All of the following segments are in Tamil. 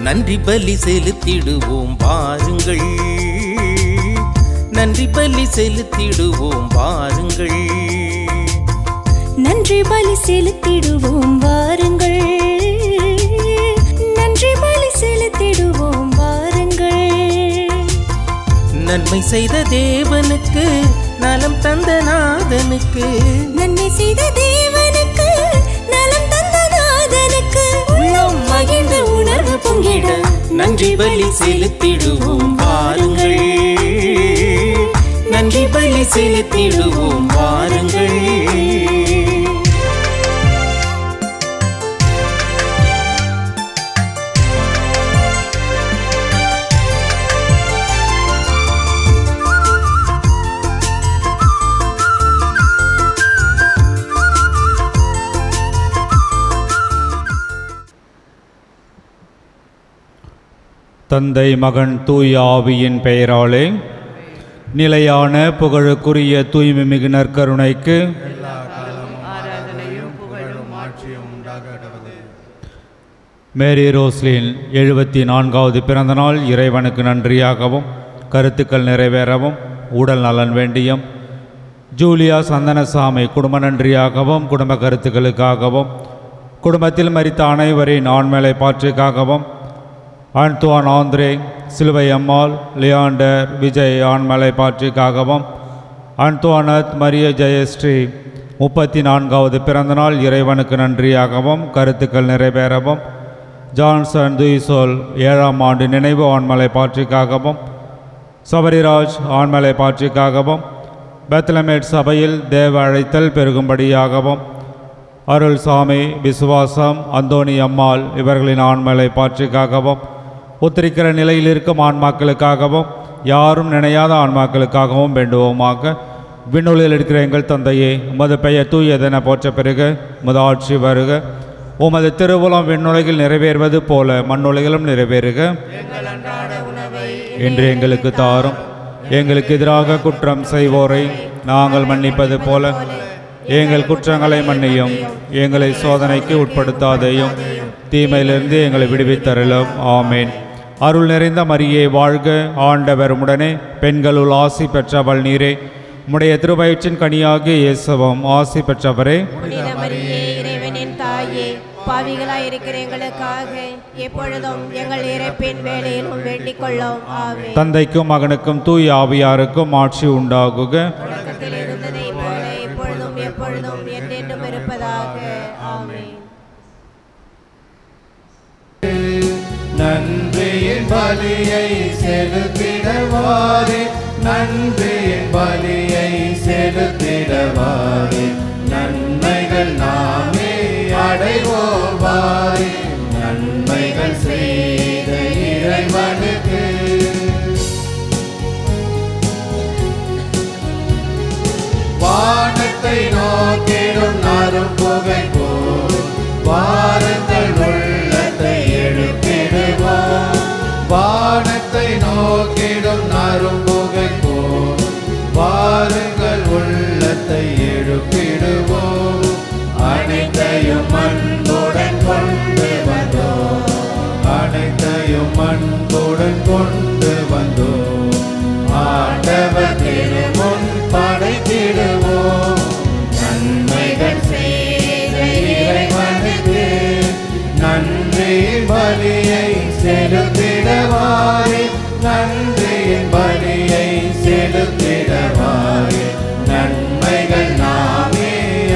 நன்றி பலி செலுத்திடுவோம் வாருங்கள், நன்றி பலி செலுத்திடுவோம் வாருங்கள், நன்றி பலி செலுத்திடுவோம் வாருங்கள், நன்றி பலி செலுத்திடுவோம் வாருங்கள். நன்மை செய்த தேவனுக்கு, நலம் தந்த நாதனுக்கு, நன்மை செய்த தேவனுக்கு, நலம் தந்த நாதனுக்கு, உள்ளம் மகிழ்ந்த உணர்வு பொங்கிட நன்றி பலி செலுத்திடுவோம் வாருங்கள், நன்றி பலி செலுத்திடுவோம் வாருங்கள். தந்தை மகன் தூய ஆவியின் பெயராலே நிலையான புகழுக்குரிய தூய்மை மிகு நற்கருணைக்கு மேரி ரோஸ்லின் 74வது பிறந்தநாள் இறைவனுக்கு நன்றியாகவும் கருத்துக்கள் நிறைவேறவும் உடல் நலன் வேண்டியும் ஜூலியா சந்தனசாமி குடும்ப நன்றியாகவும் குடும்ப கருத்துக்களுக்காகவும் குடும்பத்தில் மரித்த அனைவரின் ஆண்மலை பாற்றுக்காகவும் ஆண்துவான் ஆந்திரே சிலுவை அம்மாள் லியாண்டர் விஜய் ஆண்மலை பாற்றிக்காகவும் ஆண்துவானத் மரிய ஜெயஸ்ரீ 34வது பிறந்தநாள் இறைவனுக்கு நன்றியாகவும் கருத்துக்கள் நிறைவேறவும் ஜான்சன் துய்சோல் 7ஆம் ஆண்டு நினைவு ஆண்மலை பாற்றிக்காகவும் சபரிராஜ் ஆண்மலை பாற்றிக்காகவும் பெத்லமேட் சபையில் தேவ அழைத்தல் பெருகும்படியாகவும் அருள் சாமி விசுவாசம் அந்தோணி அம்மாள் இவர்களின் ஆண்மலை பாற்றிக்காகவும் உத்தரிக்கிற நிலையில் இருக்கும் ஆன்மாக்களுக்காகவும் யாரும் நினையாத ஆன்மாக்களுக்காகவும் வேண்டுவோமாக. விண்ணுலகில் இருக்கிற எங்கள் தந்தையே, உமது பெயர் தூயதென போற்ற பெருக, உமது ஆட்சி வருக, உமது திருவுளம் விண்ணுலகில் நிறைவேறுவது போல மண்ணுலகிலும் நிறைவேறுக. என்று எங்களுக்கு தாரும். எங்களுக்கு எதிராக குற்றம் செய்வோரை நாங்கள் மன்னிப்பது போல எங்கள் குற்றங்களை மன்னியும், எங்களை சோதனைக்கு உட்படுத்தாதேயும், தீமையிலிருந்து எங்களை விடுவித்தருளும். ஆமேன். அருள் நிறைந்த மரியே வாழ்க, ஆண்டவர் உடனே, பெண்களுள் ஆசி பெற்றவள் நீரே, உம்முடைய திருவயிற்றின் கனியாகிய இயேசுவும் ஆசி பெற்றவரே. இறைவனின் தாயே, பாவிகளாய் இருக்கிற எங்களுக்காக எப்பொழுதும் எங்கள் இறப்பின் வேளையிலும் வேண்டிக் கொள்ளும். ஆமென். தந்தைக்கும் மகனுக்கும் தூய ஆவியாருக்கும் ஆட்சி உண்டாகுக. தொடக்கத்தில் இருந்ததை போல இப்பொழுதும் எப்பொழுதும் என்றென்றும் இருப்பதாக. ஆமென். நன்றியின் பலியை செலுத்திடவாரே, நன்றியின் பலியை செலுத்திடவாரே, நன்மைகள் நாமே அடைவோவாரே, நன்மைகள் செய்த இறைவனுக்கு. வானத்தை நோக்கிடும் அரும்புகை போல் வாருங்கள் உள்ளத்தை எழுப்பிடுவோம், வானத்தை நோக்கிடும் அரும்புகை போல் வாருங்கள் உள்ளத்தை எழுப்பிடுவோம். அனைத்தையும் அன்புடன் கொண்டு வந்தோம், அனைத்தையும் அன்புடன் கொண்டு வந்தோம், ஆண்டவர் திருமுன் படைத்திடுவோம். நன்மைகள் செய்த இறைவனுக்கு நன்றியின் பலியை செலுத்திடவாரே, நன்றியின் பலியை செலுத்திடவாரே, நன்மைகள் நாமே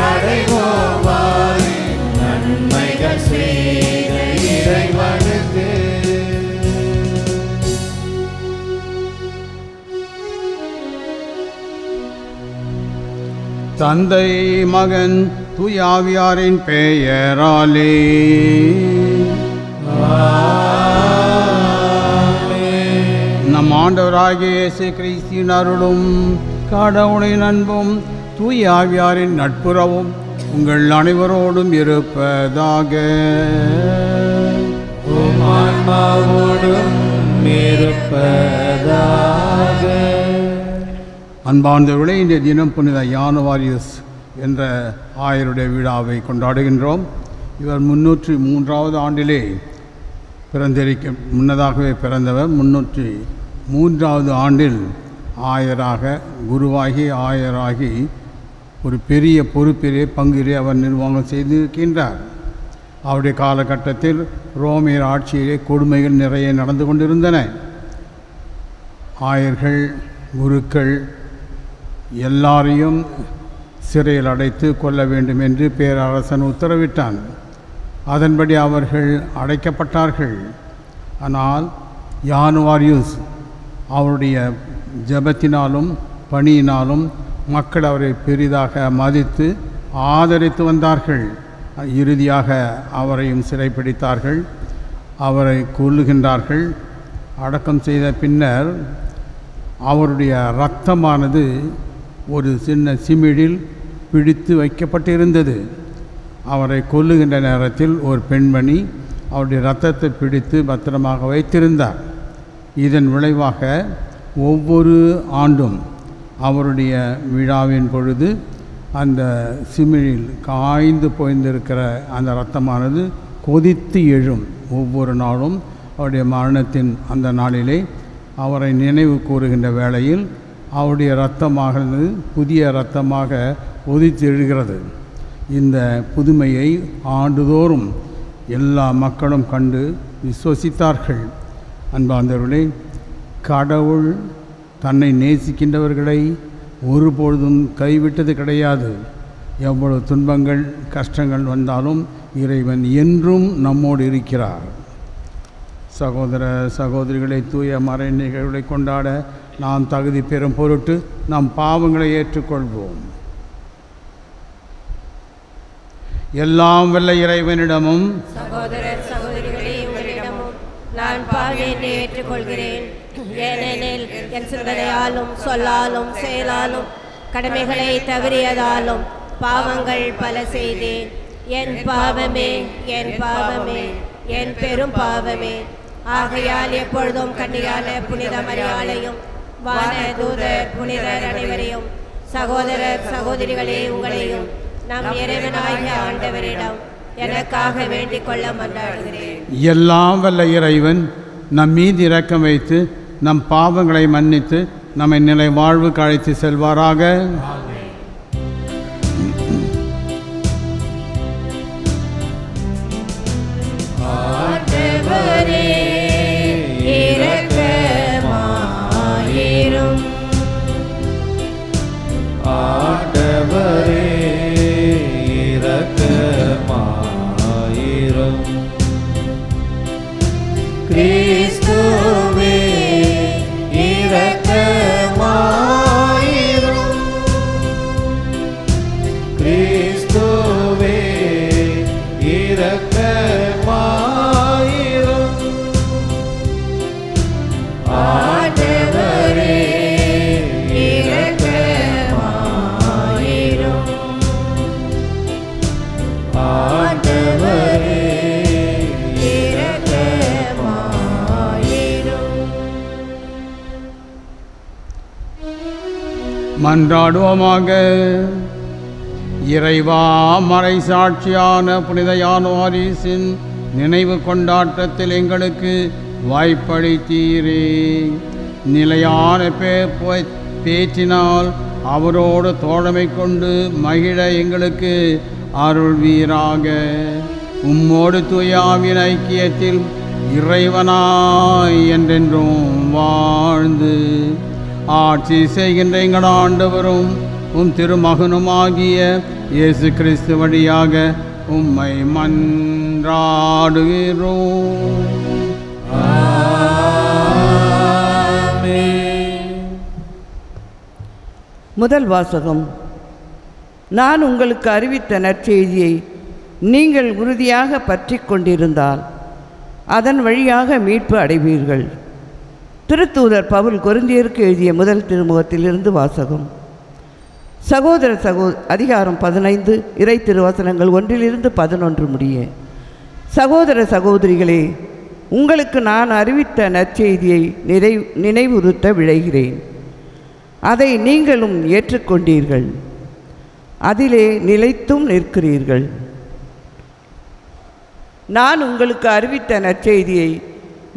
அடைவோவாரே, நன்மைகள் செய்த இறைவனுக்கு. தந்தை மகன் தூய ஆவியாரின் பெயராலே நம் ஆண்டவராகிய இயேசு கிறிஸ்துவின் அருளும் கடவுளின் அன்பும் தூய ஆவியாரின் நட்புறவும் உங்கள் அனைவரோடும் இருப்பதாக. அன்பார்ந்தவர்களே, இந்த தினம் புனித யானுவாரியஸ் என்ற ஆயருடைய விழாவை கொண்டாடுகின்றோம். இவர் 303வது ஆண்டிலே முன்னதாகவே பிறந்தவர் 303வது ஆண்டில் ஆயராகி ஒரு பெரிய பொறுப்பிலே பங்கிலே அவர் நிர்வாகம் செய்திருக்கின்றார். அவருடைய காலகட்டத்தில் ரோமியர் ஆட்சியிலே கொடுமைகள் நிறைய நடந்து கொண்டிருந்தன. ஆயர்கள், குருக்கள் எல்லாரையும் சிறையில் அடைத்து கொள்ள வேண்டும் என்று பேரரசன் உத்தரவிட்டான். அதன்படி அவர்கள் அடைக்கப்பட்டார்கள். ஆனால் யானுவாரியுஸ் அவருடைய ஜெபத்தினாலும் பணியினாலும் மக்கள் அவரை பெரிதாக மதித்து ஆதரித்து வந்தார்கள். இறுதியாக அவரையும் சிறைப்பிடித்தார்கள். அவரை கொல்லுகின்றார்கள். அடக்கம் செய்த பின்னர் அவருடைய இரத்தமானது ஒரு சின்ன சிமிழில் பிடித்து வைக்கப்பட்டிருந்தது. அவரை கொல்லுகின்ற நேரத்தில் ஒரு பெண்மணி அவருடைய இரத்தத்தை பிடித்து பத்திரமாக வைத்திருந்தார். இதன் விளைவாக ஒவ்வொரு ஆண்டும் அவருடைய விழாவின் பொழுது அந்த சிமிழில் காய்ந்து போய்ந்திருக்கிற அந்த இரத்தமானது கொதித்து எழும். ஒவ்வொரு நாளும் அவருடைய மரணத்தின் அந்த நாளிலே அவரை நினைவு கூறுகின்ற வேளையில் அவருடைய இரத்தமானது புதிய இரத்தமாக கொதித்து எழுகிறது. இந்த புதுமையை ஆண்டுதோறும் எல்லா மக்களும் கண்டு விசுவசித்தார்கள். அன்பார்ந்தவர்களே, கடவுள் தன்னை நேசிக்கின்றவர்களை ஒருபொழுதும் கைவிட்டது கிடையாது. எவ்வளவு துன்பங்கள் கஷ்டங்கள் வந்தாலும் இறைவன் என்றும் நம்மோடு இருக்கிறார். சகோதர சகோதரிகளை, தூய மறை நிகழ்வுகளை கொண்டாட நாம் தகுதி பெறும் பொருட்டு நம் பாவங்களை ஏற்றுக்கொள்வோம். எல்லாம் வல்ல இறைவனிடமும் சகோதரர் சகோதரிகளே, உங்களிடமும் நான் பாவியை ஏற்றுக்கொள்கிறேன். ஏனெனில் என் சிந்தனையாலும் சொல்லாலும் செயலாலும் கடமைகளை தவறியதாலும் பாவங்கள் பல செய்தேன். என் பாவமே, என் பாவமே, என் பெரும் பாவமே. ஆகையால் எப்பொழுதும் கன்னியான புனித மரியாளையும் வான தூதர் புனிதர் அனைவரையும், சகோதரர் சகோதரிகளே உங்களையும் நம் இறைவனாகிய ஆண்டவரிடம் எனக்காக வேண்டிக் கொள்ள மன்றாடுகிறேன். எல்லாம் வல்ல இறைவன் நம் மீது இரக்கம் வைத்து நம் பாவங்களை மன்னித்து நம்மை நிலை வாழ்வுக்கு அழைத்து செல்வாராக. ஆண்டவரே இரக்கமாயிரும். ஆண்டவரே இரக்கமாயிரும். கிறிஸ்துவே இரக்கமாயிரும். கிறிஸ்துவே இரக்கமாயிரும். ஆண்டவரே இரக்கமாயிரும். ஆண்டவரே மன்றாடுவோமாக. இறைவா, மறை சாட்சியான புனித யானுவாரிசின் நினைவு கொண்டாட்டத்தில் எங்களுக்கு வாய்ப்பளித்தீரே. நிலையான பேச்சினால் அவரோடு தோழமை கொண்டு மகிழ எங்களுக்கு அருள்வீராக. உம்மோடு தூயாவின் ஐக்கியத்தில் இறைவனாய் என்றென்றும் வாழ்ந்து ஆட்சி செய்கின்ற எங்கள் ஆண்டவரும் உம் திருமகனுமாகிய இயேசு கிறிஸ்து வழியாக உம்மை மன்றாடுகிறோம். முதல் வாசகம். நான் உங்களுக்கு அறிவித்த நற்செய்தியை நீங்கள் உறுதியாக பற்றி கொண்டிருந்தால் அதன் வழியாக மீட்பு அடைவீர்கள். திருத்தூதர் பவுல் கொரிந்தியருக்கு எழுதிய முதல் திருமுகத்திலிருந்து வாசகம். சகோதர அதிகாரம் 15 இறை திருவசனங்கள் 1-11 முடிய. சகோதர சகோதரிகளே, உங்களுக்கு நான் அறிவித்த நற்செய்தியை நினைவுறுத்த விழைகிறேன். அதை நீங்களும் ஏற்றுக்கொண்டீர்கள், அதிலே நிலைத்தும் நிற்கிறீர்கள். நான் உங்களுக்கு அறிவித்த நற்செய்தியை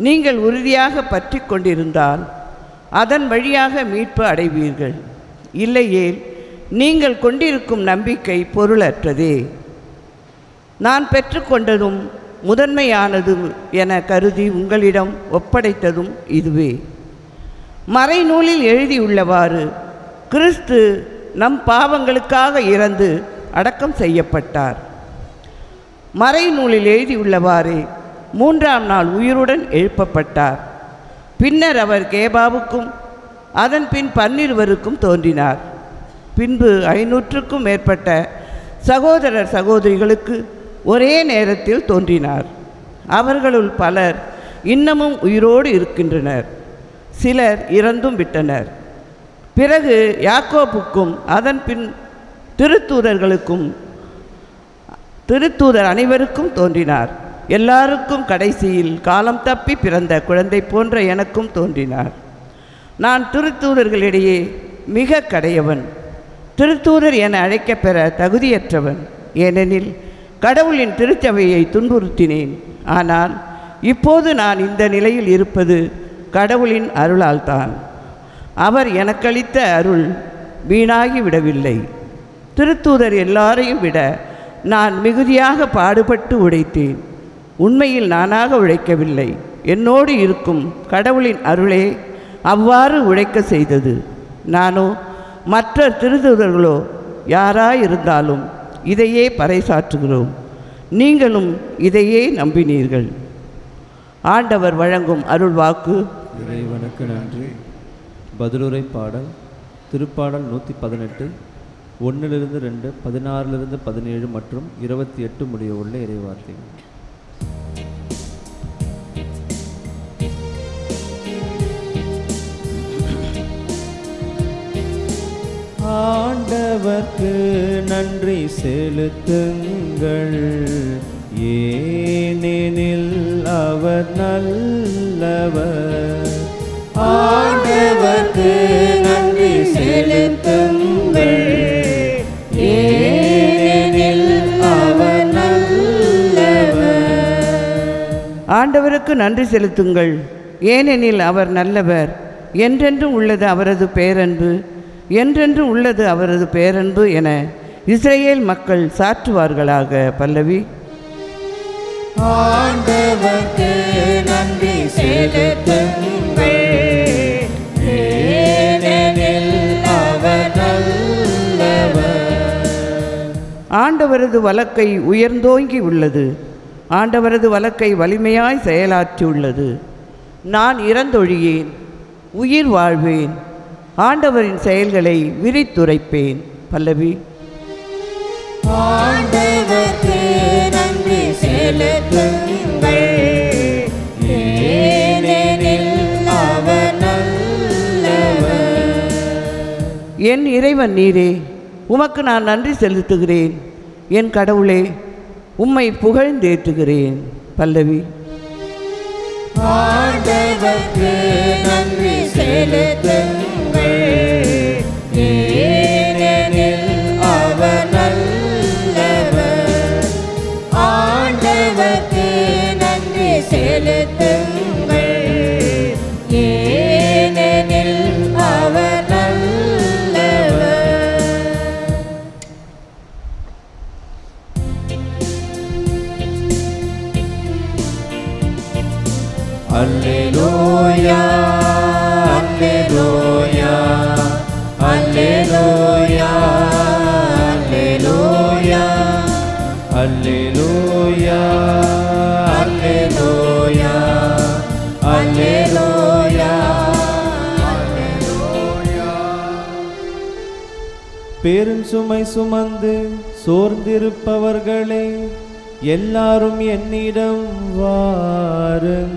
நீங்கள் உறுதியாக பற்றி கொண்டிருந்தால் அதன் வழியாக மீட்பு அடைவீர்கள். இல்லையேல் நீங்கள் கொண்டிருக்கும் நம்பிக்கை பொருளற்றதே. நான் பெற்றுக்கொண்டதும் முதன்மையானது என கருதி உங்களிடம் ஒப்படைத்ததும் இதுவே. மறைநூலில் எழுதியுள்ளவாறு கிறிஸ்து நம் பாவங்களுக்காக இறந்து அடக்கம் செய்யப்பட்டார். மறைநூலில் எழுதியுள்ளவாறு 3ஆம் நாள் உயிருடன் எழுப்பப்பட்டார். பின்னர் அவர் கேபாவுக்கும் அதன் பின் 12 தோன்றினார். பின்பு 500க்கும் மேற்பட்ட சகோதரர் சகோதரிகளுக்கு ஒரே நேரத்தில் தோன்றினார். அவர்களுள் பலர் இன்னமும் உயிரோடு இருக்கின்றனர், சிலர் இறந்தும் விட்டனர். பிறகு யாக்கோபுக்கும் அதன் பின் திருத்தூதர் அனைவருக்கும் தோன்றினார். எல்லாருக்கும் கடைசியில் காலம் தப்பி பிறந்த குழந்தை போன்ற எனக்கும் தோன்றினார். நான் திருத்தூதர்களிடையே மிக கடையவன், திருத்தூதர் என அழைக்கப்பெற தகுதியற்றவன். ஏனெனில் கடவுளின் திருச்சபையை துன்புறுத்தினேன். ஆனால் இப்போது நான் இந்த நிலையில் இருப்பது கடவுளின் அருளால் தான். அவர் எனக்களித்த அருள் வீணாகி விடவில்லை. திருத்தூதர் எல்லாரையும் விட நான் மிகுதியாக பாடுபட்டு உழைத்தேன். உண்மையில் நானாக உழைக்கவில்லை, என்னோடு இருக்கும் கடவுளின் அருளே அவ்வாறு உழைக்க செய்தது. நானோ மற்ற திருத்தூதர்களோ யாராயிருந்தாலும் இதையே பறைசாற்றுகிறோம். நீங்களும் இதையே நம்பினீர்கள். ஆண்டவர் வழங்கும் அருள் வாக்கு. இறைவனுக்கு நன்றி. பதிலுரை பாடல் திருப்பாடல் 118 1 2 16 17 மற்றும் 28 முடிய உள்ள இறைவார்த்தை. ஆண்டவர்க்கு நன்றி செலுத்துங்கள், ஏனெனில் அவர் நல்லவர். ஆண்டவர்க்கு நன்றி செலுத்துங்கள், ஏனெனில் அவர் நல்லவர். ஆண்டவருக்கு நன்றி செலுத்துங்கள், ஏனெனில் அவர் நல்லவர். என்றென்றும் உள்ளது அவரது பேரன்பு, என்றென்றும் உள்ளது அவரது பேரன்பு என இஸ்ரேல் மக்கள் சாற்றுவார்களாக. பல்லவி. ஆண்டவர்க்கு நன்றி செலுத்துங்கள், ஏனெனில் அவர் நல்லவர். ஆண்டவரது வலக்கை உயர்ந்தோங்கி உள்ளது, ஆண்டவரது வலக்கை வலிமையாய் செயலாற்றியுள்ளது. நான் இறந்தொழியேன், உயிர் வாழ்வேன், ஆண்டவரின் செயல்களை விரித்துரைப்பேன். பல்லவி. ஆண்டவர்க்கு நன்றி செலுத்துங்கள், ஏனெனில் அவர் நல்லவர். என் இறைவன் நீரே, உமக்கு நான் நன்றி செலுத்துகிறேன். என் கடவுளே, உம்மை புகழ்ந்தேற்றுகிறேன். பல்லவி. ஆண்டவர்க்கு நன்றி செலுத்துங்கள், ஏனெனில் அவர் நல்லவர். ஆண்டவர்க்கு நன்றி செலுத்துங்கள், ஏனெனில் அவர் நல்லவர். அல்லேலூயா அல்லேலூயா அல்லேலூயா அல்லேலூயா அல்லேலூயா அல்லேலூயா அல்லேலூயா அல்லேலூயா. பெரும் சுமை சுமந்து சோர்ந்திருப்பவர்களே, எல்லாரும் என்னிடம் வாருங்கள்,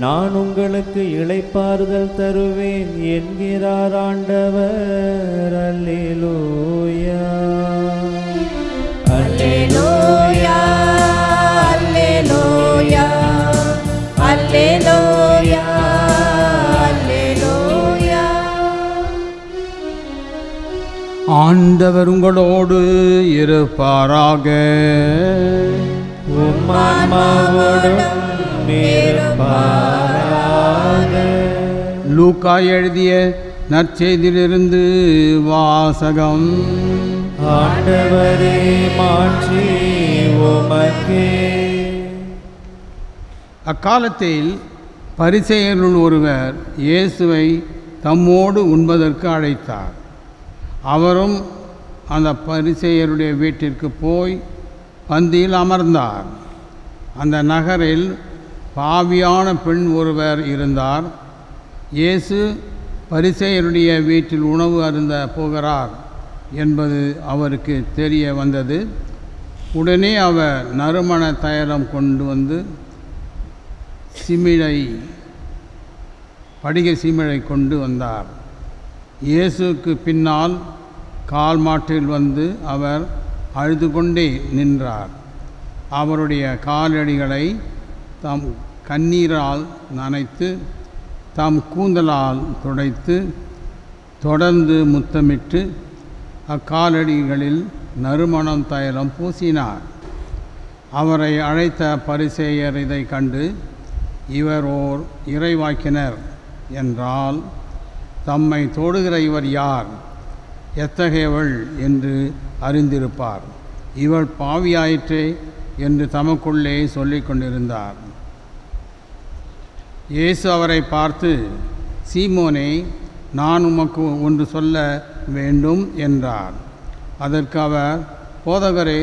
நான் உங்களுக்கு இளைப்பாறுதல் தருவேன் என்கிறார் ஆண்டவர். அல்லேலூயா அல்லேலூயா அல்லேலூயா அல்லேலூயா அல்லேலூயா. ஆண்டவர் உங்களோடு இருப்பாராக. உம்மான்மாவோடும் இருப்பாராக. லூக்கா எழுதிய நற்செய்தியிலிருந்து வாசகம். ஆண்டவரே மாட்சி உமக்கே. அக்காலத்தில் பரிசேயருள் ஒருவர் இயேசுவை தம்மோடு உண்பதற்கு அழைத்தார். அவரும் அந்த பரிசேயருடைய வீட்டிற்கு போய் பந்தியில் அமர்ந்தார். அந்த நகரில் பாவியான பெண் ஒருவர் இருந்தார். இயேசு பரிசேயருடைய வீட்டில் உணவு அருந்த போகிறார் என்பது அவருக்கு தெரிய வந்தது. உடனே அவர் நறுமண தைலம் கொண்டு வந்து படிகை சிமிழை கொண்டு வந்தார். இயேசுக்கு பின்னால் கால் மாட்டில் வந்து அவர் அழுது கொண்டே நின்றார். அவருடைய காலடிகளை தம் கண்ணீரால் நனைத்து தம் கூந்தலால் துடைத்து தொடர்ந்து முத்தமிட்டு அக்காலடிகளில் நறுமணம் தைலம் பூசினார். அவரை அழைத்த பரிசேயர் இதை கண்டு, இவர் ஓர் இறைவாக்கினர் என்றால் தம்மை தொடுகிற இவர் யார், எத்தகையவள் என்று அறிந்திருப்பார். இவள் பாவியாயிற்றே என்று தமக்குள்ளே சொல்லிக் கொண்டிருந்தார். இயேசு அவரை பார்த்து, சீமோனே, நான் உமக்கு ஒன்று சொல்ல வேண்டும் என்றார். அதற்கு அவர், போதகரே,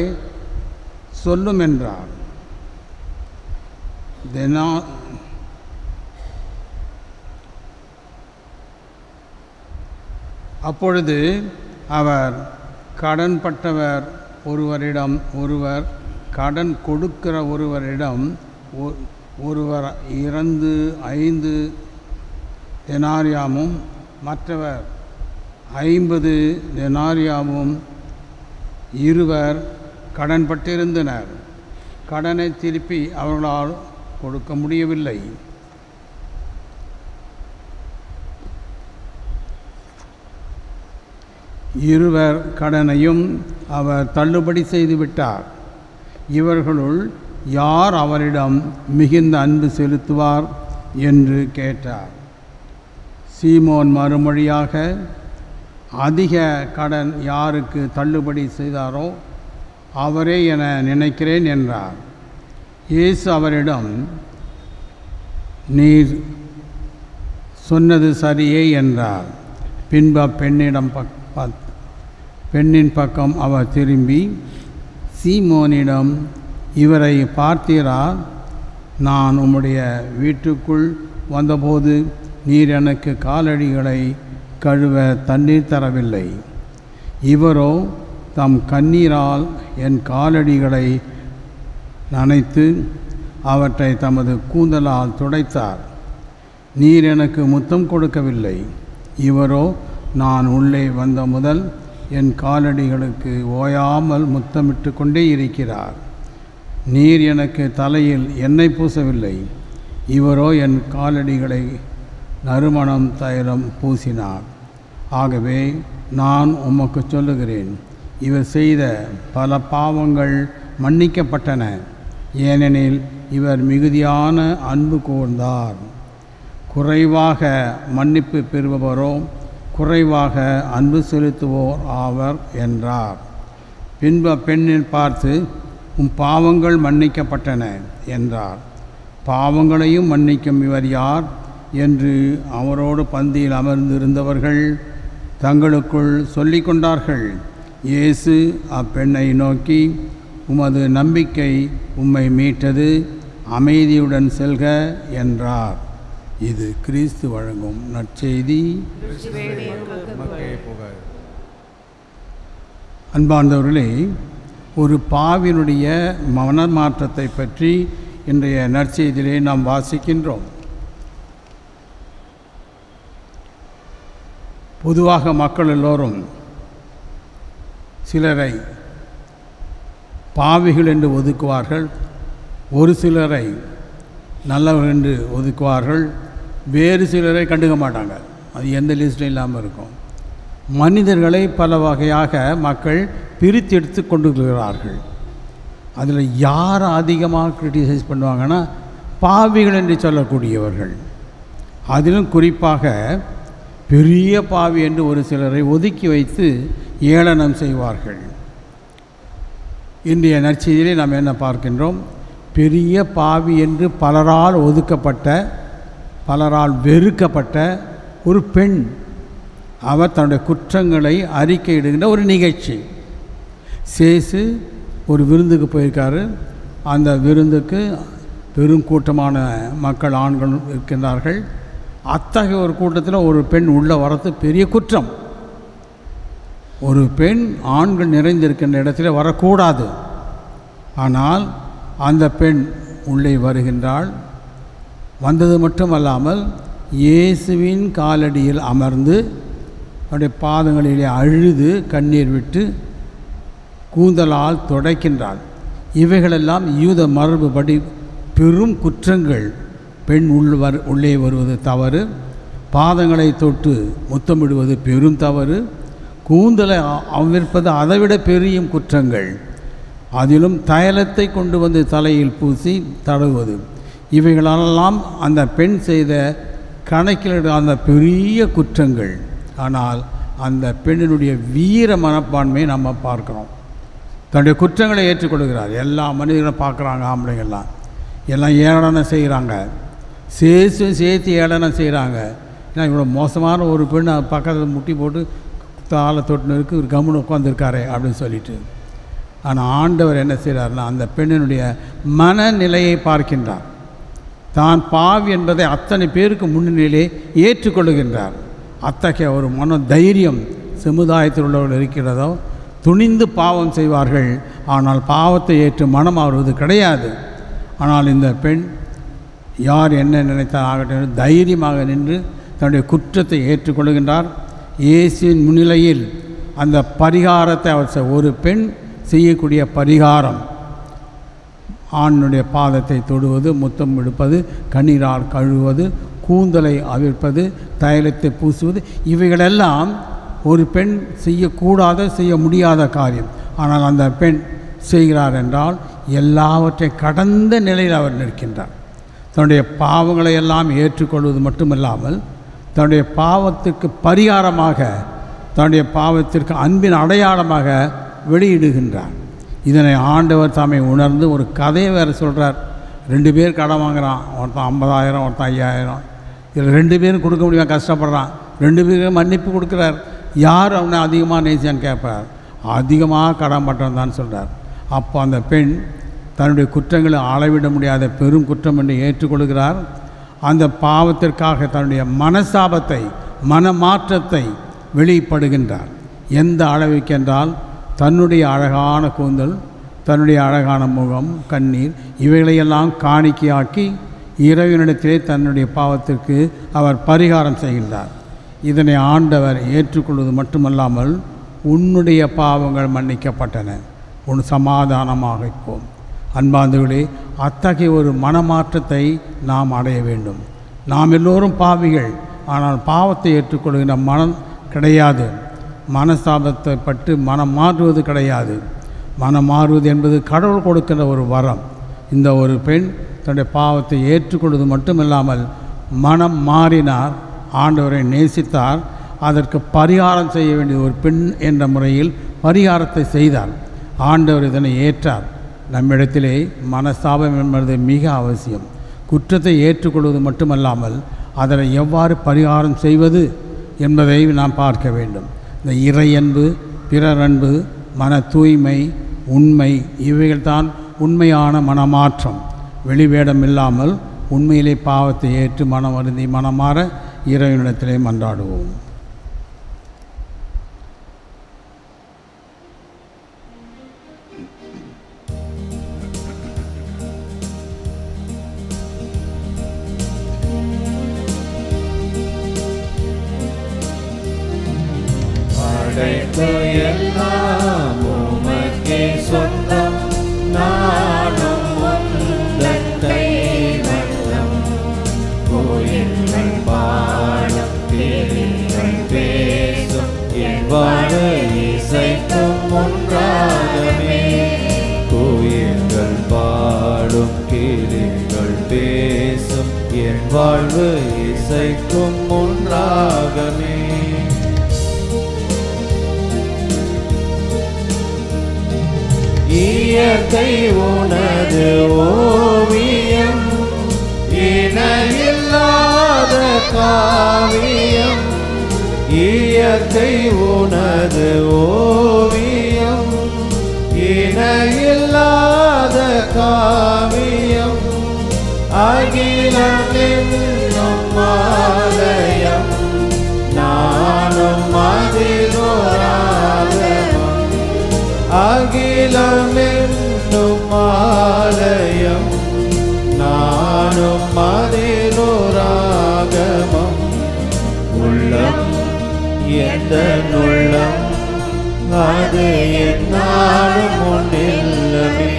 சொல்லும் என்றார். அப்பொழுது அவர் கடன்பட்டவர் ஒருவரிடம் கடன் கொடுக்கிற ஒருவரிடம் ஒருவர் 5 தெனாரியாமும் மற்றவர் 50 தெனாரியாமும் இருவர் கடன்பட்டிருந்தனர். கடனை திருப்பி அவர்களால் கொடுக்க முடியவில்லை. இருவர் கடனையும் அவர் தள்ளுபடி செய்துவிட்டார். இவர்களுள் யார் அவரிடம் மிகுந்த அன்பு செலுத்துவார் என்று கேட்டார். சீமோன் மறுமொழியாக, அதிக கடன் யாருக்கு தள்ளுபடி செய்தாரோ அவரே என நினைக்கிறேன் என்றார். இயேசு அவரிடம், நீர் சொன்னது சரியே என்றார். பின்பு பெண்ணின் பக்கம் அவர் திரும்பி சீமோனிடம், இவரை பார்த்தீரா? நான் உம்முடைய வீட்டுக்குள் வந்தபோது நீர் எனக்கு காலடிகளை கழுவ தண்ணீர் தரவில்லை. இவரோ தம் கண்ணீரால் என் காலடிகளை நனைத்து அவற்றை தமது கூந்தலால் துடைத்தார். நீர் எனக்கு முத்தம் கொடுக்கவில்லை. இவரோ நான் உள்ளே வந்த முதல் என் காலடிகளுக்கு ஓயாமல் முத்தமிட்டு கொண்டே இருக்கிறார். நீர் எனக்கு தலையில் எண்ணெய் பூசவில்லை. இவரோ என் காலடிகளை நறுமணம் தைலம் பூசினார். ஆகவே நான் உமக்கு சொல்லுகிறேன், இவர் செய்த பல பாவங்கள் மன்னிக்கப்பட்டன, ஏனெனில் இவர் மிகுதியான அன்பு கூர்ந்தார். குறைவாக மன்னிப்பு பெறுபவரோ குறைவாக அன்பு செலுத்துவோர் ஆவர் என்றார். பின்பு பெண்ணில் பார்த்து, உம் பாவங்கள் மன்னிக்கப்பட்டன என்றார். பாவங்களையும் மன்னிக்கும் இவர் யார் என்று அவரோடு பந்தியில் அமர்ந்திருந்தவர்கள் தங்களுக்குள் சொல்லிக் கொண்டார்கள். இயேசு அப்பெண்ணை நோக்கி, உமது நம்பிக்கை உம்மை மீட்டது, அமைதியுடன் செல்க என்றார். இது கிறிஸ்து வழங்கும் நற்செய்தி. அன்பார்ந்தவர்களே, ஒரு பாவினுடைய மனமாற்றத்தை பற்றி இன்றைய நற்செய்தியிலே நாம் வாசிக்கின்றோம். பொதுவாக மக்கள் எல்லோரும் சிலரை பாவிகள் என்று ஒதுக்குவார்கள், ஒரு சிலரை நல்லவர்கள் என்று ஒதுக்குவார்கள், வேறு சிலரை கண்டுக்க மாட்டாங்க. அது எந்த லிஸ்ட்டும் இல்லாமல் இருக்கும். மனிதர்களை பல வகையாக மக்கள் பிரித்தெடுத்து கொண்டுகிறார்கள். அதில் யார் அதிகமாக கிரிட்டிசைஸ் பண்ணுவாங்கன்னா பாவிகள் என்று சொல்லக்கூடியவர்கள். அதிலும் குறிப்பாக பெரிய பாவி என்று ஒரு சிலரை ஒதுக்கி வைத்து ஏளனம் செய்வார்கள். இன்றைய நற்செய்தியிலே நாம் என்ன பார்க்கின்றோம்? பெரிய பாவி என்று பலரால் ஒதுக்கப்பட்ட, பலரால் வெறுக்கப்பட்ட ஒரு பெண், அவர் தன்னுடைய குற்றங்களை அறிக்கையிடுகின்ற ஒரு நிகழ்ச்சி. சேசு ஒரு விருந்துக்கு போயிருக்காரு. அந்த விருந்துக்கு பெரும் கூட்டமான மக்கள், ஆண்கள் இருக்கின்றார்கள். அத்தகைய ஒரு கூட்டத்தில் ஒரு பெண் உள்ளே வரது பெரிய குற்றம். ஒரு பெண் ஆண்கள் நிறைந்திருக்கின்ற இடத்துல வரக்கூடாது. ஆனால் அந்த பெண் உள்ளே வருகின்றாள். வந்தது மட்டுமல்லாமல் இயேசுவின் காலடியில் அமர்ந்து அவருடைய பாதங்களிலே அழுது கண்ணீர் விட்டு கூந்தலால் துடைக்கின்றாள். இவைகளெல்லாம் யூத மரபுபடி பெரும் குற்றங்கள். பெண் உள்ளே வருவது தவறு, பாதங்களை தொட்டு முத்தமிடுவது பெரும் தவறு, கூந்தலை அவிழ்ப்பது அதைவிட பெரிய குற்றங்கள். அதிலும் தைலத்தை கொண்டு வந்து தலையில் பூசி தடவுவது, இவைகளெல்லாம் அந்த பெண் செய்த கணக்கில் அந்த பெரிய குற்றங்கள். ஆனால் அந்த பெண்ணினுடைய வீர மனப்பான்மையை நம்ம பார்க்குறோம். தன்னுடைய குற்றங்களை ஏற்றுக்கொள்கிறார். எல்லா மனிதர்களும் பார்க்குறாங்க, ஆம்பளைங்கள்லாம் எல்லாம் ஏளனம் செய்கிறாங்க, சேர்த்து ஏளனம் செய்கிறாங்க. ஏன்னா இவ்வளோ மோசமான ஒரு பெண் பக்கத்தில் முட்டி போட்டு தாளை தொட்டுன்னு இருக்குது, ஒரு கம்முன்னு உட்காந்துருக்காரே அப்படின்னு சொல்லிட்டு. ஆனால் ஆண்டவர் என்ன செய்கிறார்னா அந்த பெண்ணினுடைய மனநிலையை பார்க்கின்றார். தான் பாவி என்பதை அத்தனை பேருக்கு முன்னிலையிலே ஏற்றுக்கொள்ளுகின்றார். அத்தகைய ஒரு மன தைரியம் சமுதாயத்தில் உள்ளவர்கள் இருக்கிறதோ துணிந்து பாவம் செய்வார்கள். ஆனால் பாவத்தை ஏற்று மனம் ஆறுவது கிடையாது. ஆனால் இந்த பெண் யார் என்ன நினைத்தால் ஆகட்டும் தைரியமாக நின்று தன்னுடைய குற்றத்தை ஏற்றுக்கொள்கின்றார். இயேசுவின் முன்னிலையில் அந்த பரிகாரத்தை அவர் ஒரு பெண் செய்யக்கூடிய பரிகாரம், ஆணுடைய பாதத்தை தொடுவது, முத்தம் எடுப்பது, கண்ணீரால் கழுவுவது, கூந்தலை அவிழ்ப்பது, தைலத்தை பூசுவது, இவைகளெல்லாம் ஒரு பெண் செய்யக்கூடாத செய்ய முடியாத காரியம். ஆனால் அந்த பெண் செய்கிறார் என்றால் எல்லாவற்றை கடந்த நிலையில் அவர் நிற்கின்றார். தன்னுடைய பாவங்களை எல்லாம் ஏற்றுக்கொள்வது மட்டுமல்லாமல் தன்னுடைய பாவத்திற்கு பரிகாரமாக, தன்னுடைய பாவத்திற்கு அன்பின் அடையாளமாக வெளியிடுகின்றார். இதனை ஆண்டவர் தாமே உணர்ந்து ஒரு கதையை வேறு சொல்கிறார். 2 பேர் கடன் வாங்குகிறான், ஒருத்தன் 50,000, ஒருத்தன் 5,000. இதில் 2 பேரும் கொடுக்க முடியாமல் கஷ்டப்படுறான். 2 பேரும் மன்னிப்பு கொடுக்குறார். யார் அவனை அதிகமாக நேசியான்னு கேட்பார். அதிகமாக கடன் பட்டவன் தான் சொல்கிறார். அப்போ அந்த பெண் தன்னுடைய குற்றங்களை அளவிட முடியாத பெரும் குற்றம் என்று ஏற்றுக்கொள்கிறார். அந்த பாவத்திற்காக தன்னுடைய மனசாபத்தை, மனமாற்றத்தை வெளிப்படுகின்றார். எந்த அளவுக்கென்றால் தன்னுடைய அழகான கூந்தல், தன்னுடைய அழகான முகம், கண்ணீர், இவைகளையெல்லாம் காணிக்கையாக்கி இறைவனிடத்திலே தன்னுடைய பாவத்திற்கு அவர் பரிகாரம் செய்கின்றார். இதனை ஆண்டவர் ஏற்றுக்கொள்வது மட்டுமல்லாமல் உன்னுடைய பாவங்கள் மன்னிக்கப்பட்டன, உன் சமாதானமாக இருப்போம். அன்பார்ந்தவர்களே, அத்தகைய ஒரு மனமாற்றத்தை நாம் அடைய வேண்டும். நாம் எல்லோரும் பாவிகள். ஆனால் பாவத்தை ஏற்றுக்கொள்கின்ற மனம் கிடையாது. மனஸ்தாபத்தை பட்டு மனம் மாற்றுவது கிடையாது. மனம் மாறுவது என்பது கடவுள் கொடுக்கின்ற ஒரு வரம். இந்த ஒரு பெண் தன்னுடைய பாவத்தை ஏற்றுக்கொள்வது மட்டுமில்லாமல் மனம் மாறினார், ஆண்டவரை நேசித்தார். அதற்கு பரிகாரம் செய்ய வேண்டிய ஒரு பெண் என்ற முறையில் பரிகாரத்தை செய்தார். ஆண்டவர் இதனை ஏற்றார். நம்மிடத்திலே மனஸ்தாபம் என்பது மிக அவசியம். குற்றத்தை ஏற்றுக்கொள்வது மட்டுமல்லாமல் அதனை எவ்வாறு பரிகாரம் செய்வது என்பதை நாம் பார்க்க வேண்டும். இந்த இறையன்பு, பிறரன்பு, மன தூய்மை, உண்மை, இவைகள்தான் உண்மையான மனமாற்றம். வெளிவேடம் இல்லாமல் உண்மையிலே பாவத்தை ஏற்று மனம் வருந்தி மனமாற இறைவனிடத்திலே மன்றாடுவோம். எல்லாம் உமக்கே சொந்தம், நானும் உந்தன் கைவண்ணம். கோயில்கள் பாடும் தேவிகள் பேசும் எவ்வாறு இசைக்கும் ஒன்றாகவே. கோயில்கள் வாழ்வு இசைக்கும் ஒன்றாகமே. இயற்கை உனது ஓவியம், இணையில்லாத காவியம். இயற்கை உனது ஓவியம், இணையில்லாத காவியம். அகிலம் என்னும் ஆலயம், நானும் அதிலோராகமம். அகிலம் என்னும் ஆலயம், நானும் அதிலோராகமம். உள்ளம் எந்த உள்ளம், அது என்னாலும் ஒன்றில்லமே.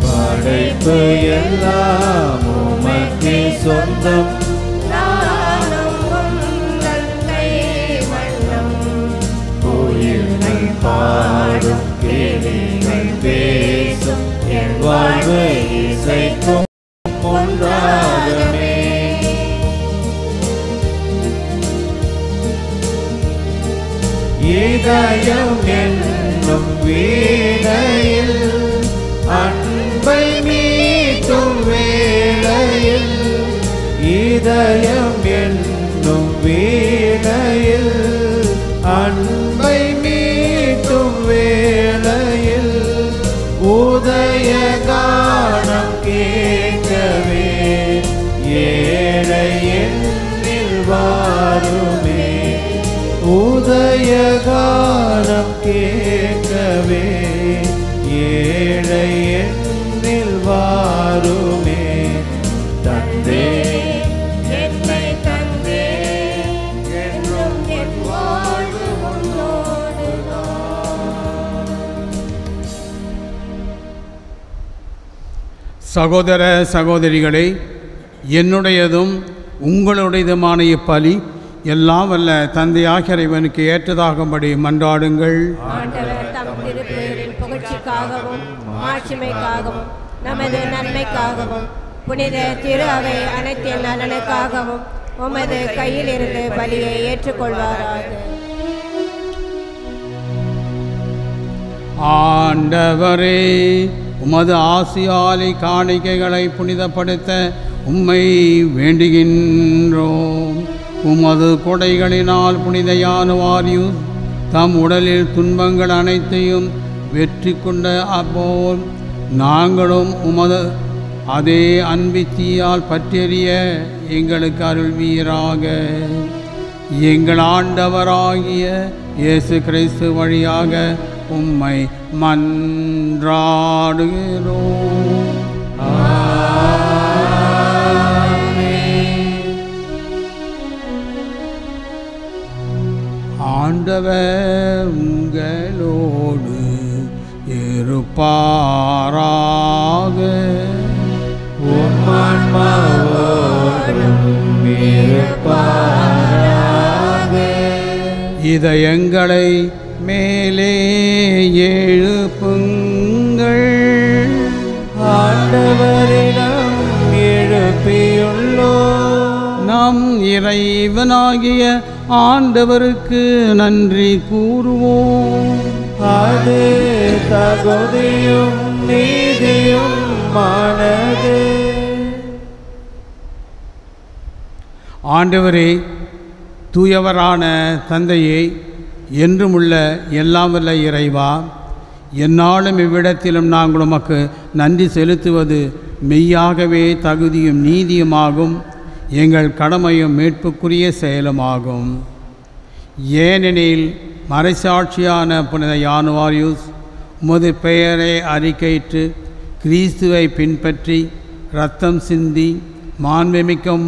படைப்பு எல்லாம் உமக்கே சொந்தம், நானும் உந்தன் கைவண்ணம். கோயில்கள் பாடும் கேலிகள் பேசும், என் வாழ்வு இசைக்கும் ஒன்றாகமே. இதயம் என்னும் வீணையில், அன்பை மீட்டும் வேளையில். இதயம் என்னும் வீணையில், அன்பை மீட்டும் வேளையில். உதய கானம் கேட்கவே, ஏழை எண்ணில் வாருமே. உதய கானம் கேட்கவே, ஏழை எண்ணில் வாருமே. தந்தே என்னை தந்தே, என்றும் என் வாழ்வு உன்னோடுதான். சகோதர சகோதரிகளே, என்னுடையதும் உங்களுடையதுமான இப்பலி எல்லாம் வல்ல தந்தையாகிய இறைவனுக்கு ஏற்றதாகும்படி மன்றாடுங்கள். ஆண்டவர் தம் திருப்பெயரின் புகழ்ச்சிக்காகவும் மாட்சிமைக்காகவும் நமது நன்மைக்காகவும் புனித திரு அவை அனைத்தின் நலனுக்காகவும் உமது கையில் இருந்து பலியை ஏற்றுக்கொள்வாராக. ஆண்டவரே, உமது ஆசியாலை காணிக்கைகளை புனிதப்படுத்த உம்மை வேண்டுகின்றோம். உமது கொடைகளினால் புனித யானுவாரியூஸ் தம் உடலில் துன்பங்கள் அனைத்தையும் வெற்றி கொண்ட அப்போல் நாங்களும் உமது அதே அன்பித்தீயால் பற்றெறிய எங்களுக்கு அருள்வீராக. எங்கள் ஆண்டவராகிய இயேசு கிறிஸ்து வழியாக உம்மை மன்றாடுகிறோம். ஆண்டவர் உங்களோடு இருப்பாராக. உம் ஆன்மாவோடும் இருப்பாராக. இதயங்களை மேலே எழுப்புங்கள். ஆண்டவரிடம் எழுப்பியுள்ளோம். நம் இறைவனாகிய ஆண்டவருக்கு நன்றி கூறுவோம். அது தகுதியும் நீதியும் மானது. ஆண்டவரே, தூயவரான தந்தையே, என்றுமுள்ள எல்லாம் வல்ல இறைவா, எந்நாளும் இவ்விடத்திலும் நாங்கள் உமக்கு நன்றி செலுத்துவது மெய்யாகவே தகுதியும் நீதியுமாகும், எங்கள் கடமையும் மீட்புக்குரிய செயலுமாகும். ஏனெனில் மறைசாட்சியான புனித யானுவாரியூஸ் உமது பெயரை அறிக்கையிட்டு கிறிஸ்துவை பின்பற்றி இரத்தம் சிந்தி மாண்புமிக்கும்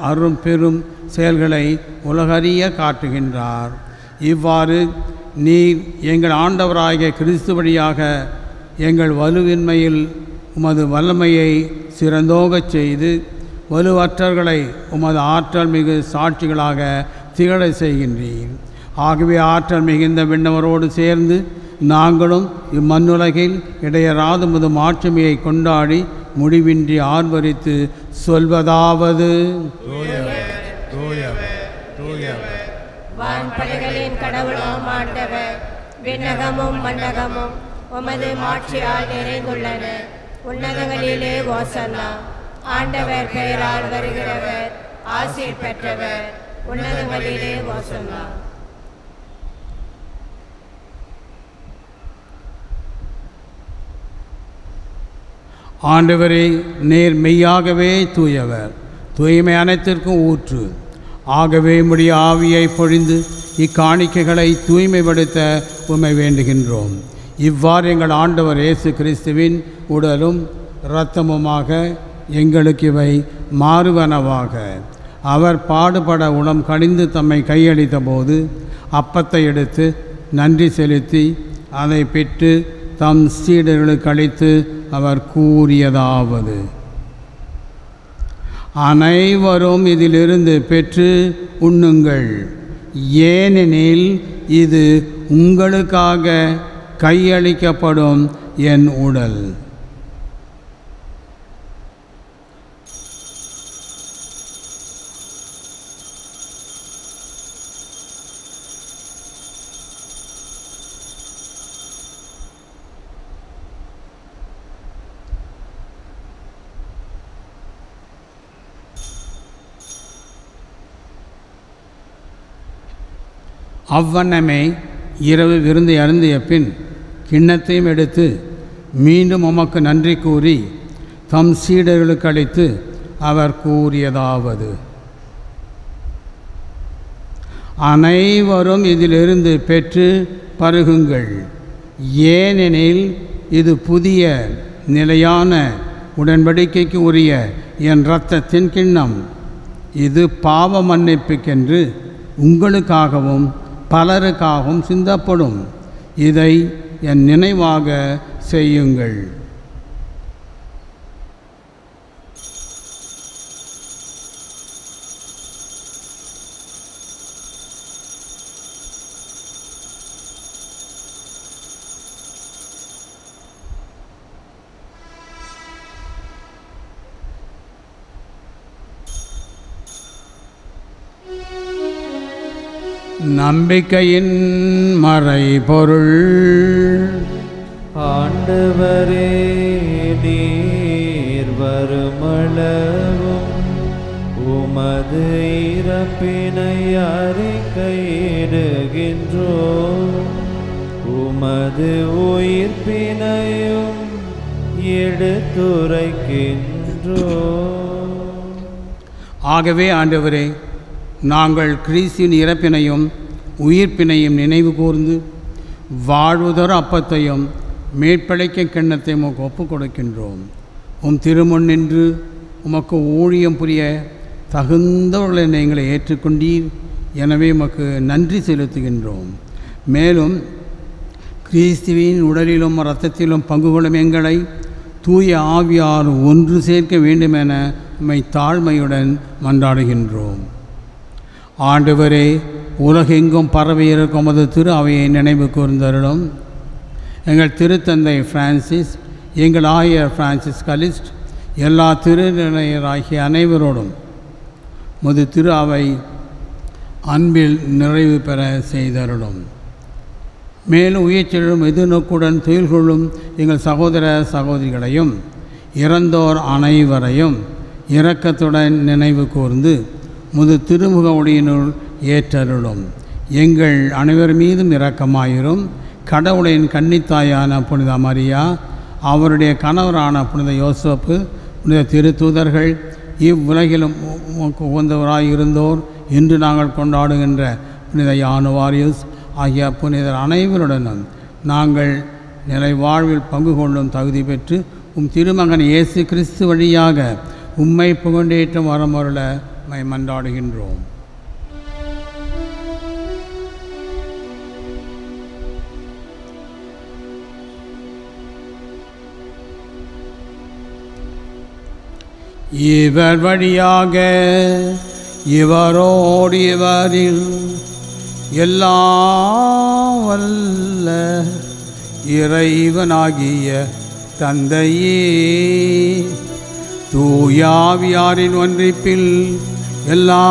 அரும் பெரும் செயல்களை உலகறிய காட்டுகின்றார். இவ்வாறு நீர் எங்கள் ஆண்டவராகிய கிறிஸ்து வழியாக எங்கள் வலுவின்மையில் உமது வல்லமையை சிறந்தோகச் செய்து வலுவற்றவர்களை உமது ஆற்றல் மிகு சாட்சிகளாக திகழ செய்கின்றீர். ஆகவே ஆற்றல் மிகுந்த விண்ணவரோடு சேர்ந்து நாங்களும் இம்மண்ணுலகில் இடையராது முது மாட்சிமையை கொண்டாடி முடிவின்றி ஆர்வரித்து சொல்வதாவது: வான்படைகளின் கடவுளாம் ஆண்டவர், விண்ணகமும் மண்ணகமும் உமது மாட்சியால் நிறைந்துள்ளன. உன்னதங்களிலே ஓசன்னா. ஆண்டவர் பெயரால் வருகிறவர் ஆசீர் பெற்றவர். உன்னதங்களிலே ஓசன்னா. ஆண்டவரே, நேர் மெய்யாகவே தூயவர், தூய்மை அனைத்திற்கும் ஊற்று. ஆகவே உம்முடைய ஆவியை பொழிந்து இக்காணிக்கைகளை தூய்மைப்படுத்த உம்மை வேண்டுகின்றோம். இவ்வாறு எங்கள் ஆண்டவர் இயேசு கிறிஸ்துவின் உடலும் இரத்தமுமாக எங்களுக்கு இவை மாறுவனவாக. அவர் பாடுபட உளம் கனிந்து தம்மை கையளித்த போது அப்பத்தை எடுத்து நன்றி செலுத்தி அதை பெற்று தம் சீடர்களுக்கு அளித்து அவர் கூறியதாவது: அனைவரும் இதிலிருந்து பெற்று உண்ணுங்கள், ஏனெனில் இது உங்களுக்காக கையளிக்கப்படும் என் உடல். அவ்வண்ணமே இரவு விருந்தை அருந்திய பின் கிண்ணத்தையும் எடுத்து மீண்டும் உமக்கு நன்றி கூறி தம் சீடர்களுக்கு அளித்து அவர் கூறியதாவது: அனைவரும் இதிலிருந்து பெற்று பருகுங்கள், ஏனெனில் இது புதிய நிலையான உடன்படிக்கைக்கு உரிய என் இரத்தத்தின் கிண்ணம். இது பாவ மன்னிப்புக்கென்று உங்களுக்காகவும் பலருக்காகவும் சிந்தப்படும். இதை என் நினைவாக செய்யுங்கள். நம்பிக்கையின் மறைபொருள். ஆண்டவரே, நீர் வருமளவும் உமது இறப்பினை அறிக்கையிடுகின்றோம், உமது உயிர்ப்பினையும் எடுத்துரைக்கின்றோம். ஆகவே ஆண்டவரே, நாங்கள் கிறிஸ்துவின் இறப்பினையும் உயிர்ப்பினையும் நினைவு கூர்ந்து வாழ்வுதர அப்பத்தையும் மேற்படைக்கும் கிண்ணத்தையும் உமக்கு ஒப்புக் கொடுக்கின்றோம். உம் திருமுன் நின்று உமக்கு ஊழியம் புரிய தகுந்தவர்களை எங்களை ஏற்றுக்கொண்டீர். எனவே உமக்கு நன்றி செலுத்துகின்றோம். மேலும் கிறிஸ்துவின் உடலிலும் இரத்தத்திலும் பங்கு கொள்ளும் எங்களை தூய ஆவியார் ஒன்று சேர்க்க வேண்டுமென உம்மை தாழ்மையுடன் மன்றாடுகின்றோம். ஆண்டவரே, உலகெங்கும் பரவி இருக்கும் உமது திரு அவையை நினைவு கூர்ந்தருளும். எங்கள் திருத்தந்தை பிரான்சிஸ், எங்கள் ஆயர் பிரான்சிஸ் கலிஸ்ட், எல்லா திருநிலையராகிய அனைவரோடும் உமது திரு அவை அன்பில் நிறைவு பெற செய்தருளும். மேலும் உயிர்ச்செழும் எதிர்நோக்குடன் துயில் கொள்ளும் எங்கள் சகோதர சகோதரிகளையும் இறந்தோர் அனைவரையும் இரக்கத்துடன் நினைவு கூர்ந்து முது திருமுக ஒளியினுள் ஏற்றருளும். எங்கள் அனைவர் மீதும் இரக்கமாயிரும். கடவுளின் கன்னித்தாயான புனித மரியா, அவருடைய கணவரான புனித யோசப்பு, புனித திருத்தூதர்கள், இவ்வுலகிலும் உகந்தவராயிருந்தோர் இன்று நாங்கள் கொண்டாடுகின்ற புனித யானுவாரியுஸ் ஆகிய புனிதர் அனைவருடனும் நாங்கள் நிலை வாழ்வில் பங்கு கொள்ளும் தகுதி பெற்று உம் திருமகன் இயேசு கிறிஸ்து வழியாக உம்மை புகழேற்றும் வரமருள மன்றாடுகின்றோம். இவர் வழியாக இவரோடு இவரில் எல்லாம் வல்ல இறைவனாகிய தந்தையே, தூயாவியாரின் ஒன்றிப்பில் எல்லா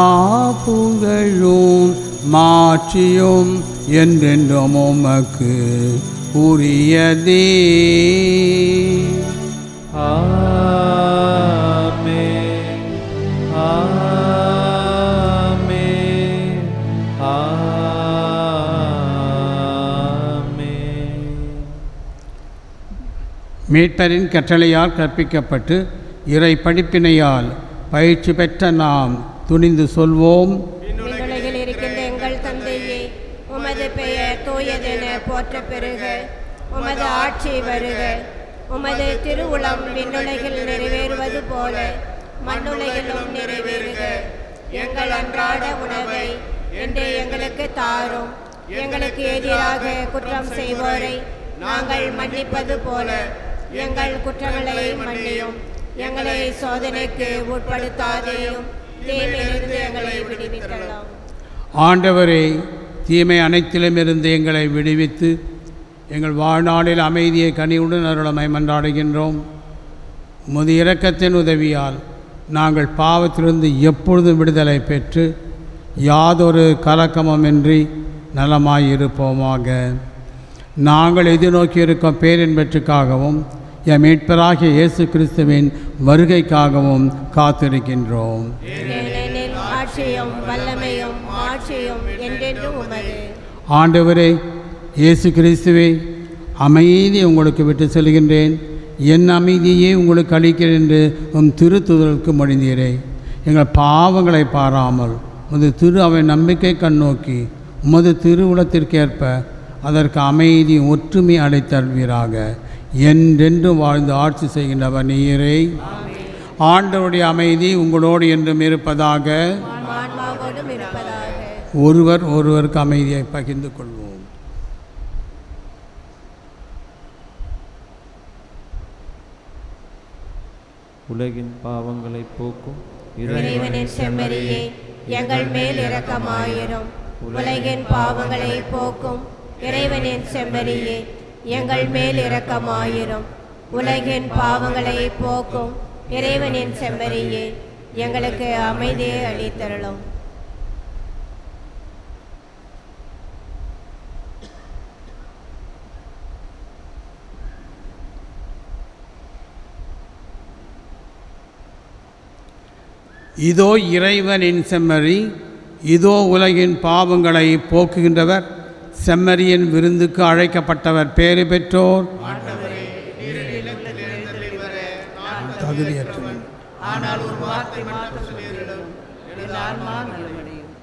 புகழும் மாட்சியும் என்றென்றும் உமக்கு உரியதே. ஆமென். ஆமென். ஆமென். மீட்பரின் கட்டளையால் கற்பிக்கப்பட்டு இறை படிப்பினையால் பயிற்சி பெற்ற நாம் துணிந்து சொல்வோம். விண்ணுலகில் இருக்கின்ற எங்கள் தந்தையே, உமது பெயர் தூயதென போற்ற பெறுக. உமது ஆட்சி வருக. உமது திருவுளம் விண்ணுலகில் நிறைவேறுவது போல மண்ணுலகிலும் நிறைவேறுக. எங்கள் அன்றாட உணவை இன்று எங்களுக்கு தாரும். எங்களுக்கு எதிராக குற்றம் செய்வோரை நாங்கள் மன்னிப்பது போல எங்கள் குற்றங்களை மன்னியும். எங்களை சோதனைக்கு உட்படுத்தாதேயும், தீமையிலிருந்து எங்களை விடுவிக்கலாம். ஆண்டவரே, தீமை அனைத்திலுமிருந்து எங்களை விடுவித்து எங்கள் வாழ்நாளில் அமைதியை கனிவுடன் அருளமை மன்றாடுகின்றோம். உமது இரக்கத்தின் உதவியால் நாங்கள் பாவத்திலிருந்து எப்பொழுதும் விடுதலை பெற்று யாதொரு கலக்கமுமின்றி நலமாயிருப்போமாக. நாங்கள் எதிர்நோக்கியிருக்கும் பேரின்பற்றுக்காகவும் எம் மீட்பராகிய இயேசு கிறிஸ்துவின் வருகைக்காகவும் காத்திருக்கின்றோம். ஏனெனில் ஆட்சியும் வல்லமையும் ஆட்சியும் என்றென்றும் உமது. ஆண்டவரே இயேசு கிறிஸ்துவே, அமைதியை உங்களுக்கு விட்டு செல்கின்றேன், என் அமைதியே உங்களுக்கு அளிக்கிறேன் என்று உம் திருத்துதலுக்கு மொழிந்தீரே. எங்கள் பாவங்களை பாராமல் உமது திரு அவை நம்பிக்கை கண்ணோக்கி உமது திருவுளத்திற்கேற்ப அதற்கு அமைதி ஒற்றுமை அடைத்தல்வீராக. என்றென்றும் வாழ்ந்து ஆட்சி செய்கின்றவர் நீரே. ஆண்டவருடைய அமைதி உங்களோடு என்றும் இருப்பதாக. ஆன்மாவோடும் இருப்பதாக. ஒருவர் ஒருவருக்கு அமைதியை பகிர்ந்து கொள்வோம். உலகின் பாவங்களை போக்கும் இறைவனின் செம்மறியே, எங்கள் மேல் இரக்கமாயிரும். உலகின் பாவங்களை போக்கும் இறைவனின் செம்மறியே, எங்கள் மேல் இரக்கமாயிரும். உலகின் பாவங்களை போக்கும் இறைவனின் செம்மறியே, எங்களுக்கு அமைதியை அளித்தருளும். இதோ இறைவனின் செம்மறி, இதோ உலகின் பாவங்களை போக்குகின்றவர். செம்மறியின் விருந்துக்கு அழைக்கப்பட்டவர் பேறு பெற்றோர். தகுதியற்றவர். ஆனால் ஒரு வார்த்தை மாற்ற சொல்லிடும், என் ஆன்மா நலமடையும்.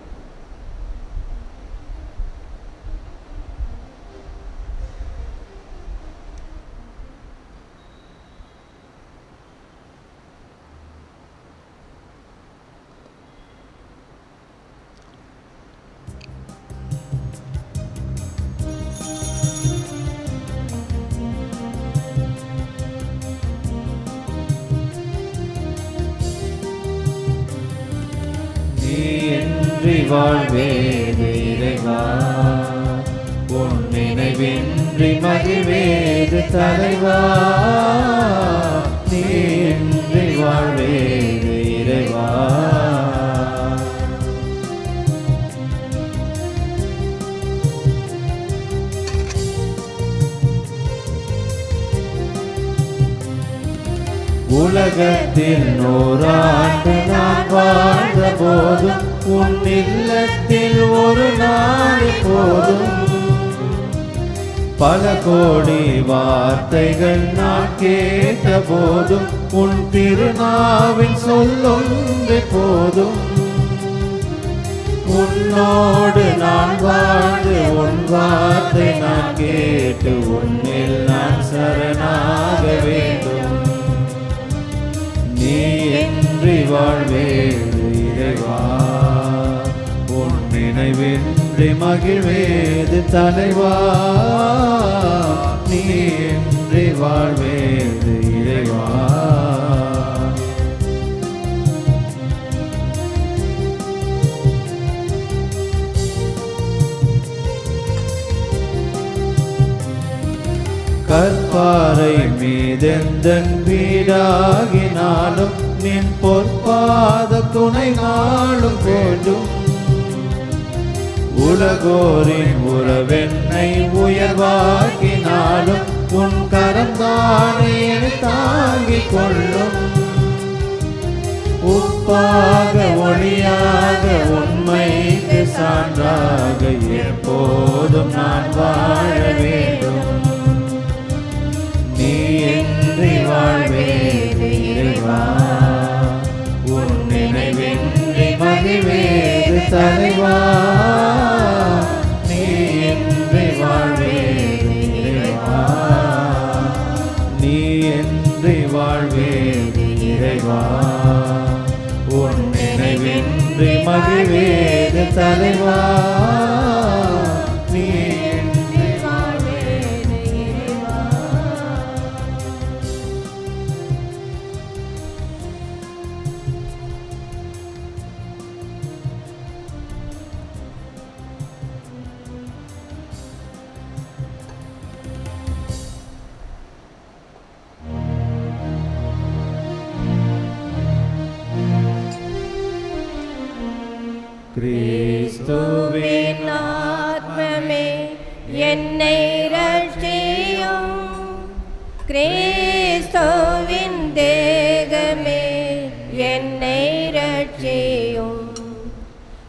வாழ்வேது இறைவா, உன் நினைவின்றி மகிழ்வேது தலைவா. நீன்றி வாழ்வேது இறைவா. உலகத்தில் 100 ஆண்டு நான் வாழ்ந்த போதும் உன் இல்லத்தில் ஒரு நாள் போதும். பல கோடி வார்த்தைகள் நான் கேட்ட போதும் உன் திருநாவின் சொல்லொன்று போதும். உன்னோடு நான் வாழ்ந்து உன் வார்த்தை நான் கேட்டு உன்னில் நான் சரணாக வேண்டும். நீ இன்றி வாழ்வேது இறைவா, உன் நினைவின்றி மகிழ்வேது தலைவா. நீ இன்றி வாழ்வேது இறைவா. கற்பாறை மீதெந்தன் வீடாகினாலும் நின் பொற்பாத துணை நாளும் வேண்டும். உலகோரின் உறவென்னை உயர்வாக்கினாலும் உன் கரந்தானே தாங்கிக் கொள்ளும். உப்பாக ஒளியாக உண்மைக்கு சான்றாக எப்போதும் நான் வாழ வேண்டும். நீ இன்றி வாழ்வேது இறைவா, உன் நினைவின்றி மகிழ்வேது தலைவா. நீ இன்றி வாழ்வேது இறைவா, நீ இன்றி வாழ்வேது இறைவா, உன் நினைவின்றி மகிழ்வேது தலைவா. நீ இன்றி வாழ்வேது இறைவா. கிறிஸ்துவின் ஆத்மமே என்னை ரட்சியும், கிறிஸ்துவின் தேகமே என்னை ரட்சியும்,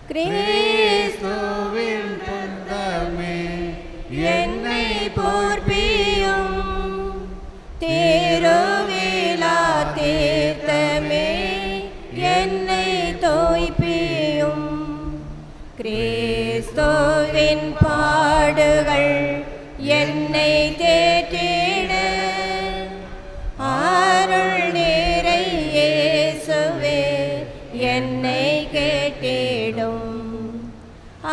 கிறிஸ்துவின் ரத்தமே என்னை போர்ப்பியும், திருவிழா தீர்த்தமே என்னை தோய்ப்பியும், கிறிஸ்துவின் பாடுகள் என்னை தேற்றிட, அருள் நிறை இயேசுவே என்னை கேட்டிடும்,